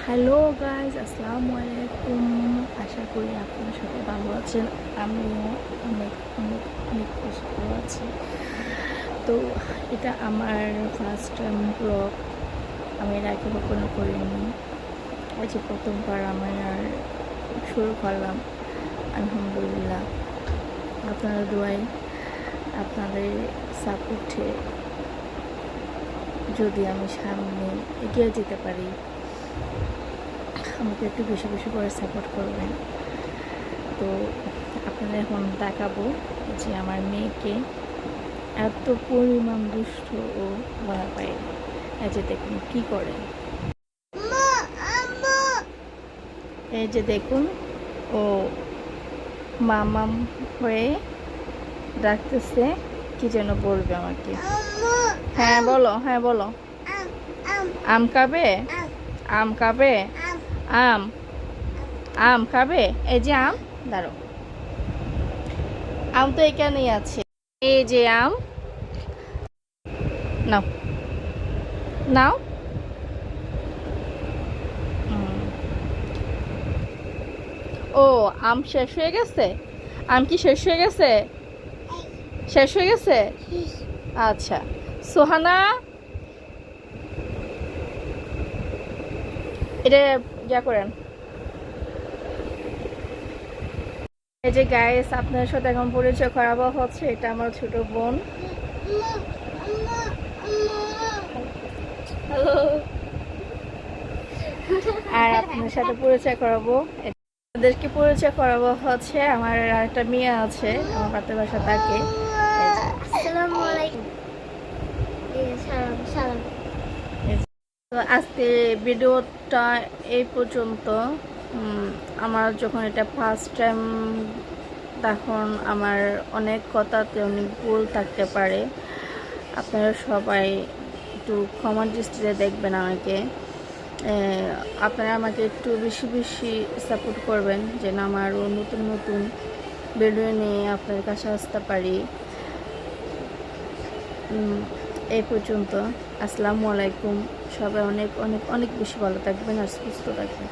Hello guys, আসসালামু আলাইকুম। আশা করি আপনারা সবাই ভালো আছেন। আমিও অনেক অনেক অনেক বেশি ভালো আছি। তো এটা আমার ফার্স্ট টাইম ব্লগ। আমি এর আগে কখনো করিনি, এই যে প্রথমবার আমি আর শুরু করলাম। আলহামদুলিল্লাহ, আপনারা দোয়াই, আপনাদের সাপোর্টে যদি আমি সামনে এগিয়ে যেতে পারি, আমাকে একটু বেশি বেশি করে সাপোর্ট করবেন। তো আপনারা এখন দেখাবো যে আমার মেয়েকে এত পরিমাণ দুষ্ট ও বলা পায়। এই যে দেখুন কি করে, এই যে দেখুন ও মামাম হয়ে ডাকতেছে, কি যেন বলবে আমাকে। হ্যাঁ বলো, হ্যাঁ বলো। আম খাবে, আম খাবে, আম আম খাবে। এই যে আম, দাঁড়ো, আম তো এখানেই আছে। এই যে আম, নাও নাও। ও, আম শেষ হয়ে গেছে? আম কি শেষ হয়ে গেছে? শেষ হয়ে গেছে, আচ্ছা। সোহানা, এটা যা করেন। এই যে গাইস, আপনার সাথে এখন পরিচয় করাবো হচ্ছে, এটা আমার ছোট বোন। হ্যালো। আর আপনার সাথে পরিচয় করাবো, এদেরকে পরিচয় করাবো হচ্ছে আমার আরেকটা মেয়ে আছে, আমার পাতের বাসা থাকে। আসসালামু আলাইকুম। সালাম। তো আজকে ভিডিওটা এই পর্যন্ত। আমার যখন এটা ফার্স্ট টাইম, তখন আমার অনেক কথাতে অনেক ভুল থাকতে পারে। আপনারা সবাই একটু ক্ষমা দৃষ্টিতে দেখবেন আমাকে। আপনারা আমাকে একটু বেশি বেশি সাপোর্ট করবেন, যেন আমার আরও নতুন নতুন ভিডিও নিয়ে আপনাদের কাছে আসতে পারি। এই পর্যন্ত। আসসালামু আলাইকুম। সবাই অনেক অনেক অনেক বেশি ভালো থাকবেন আর সুস্থ থাকবেন।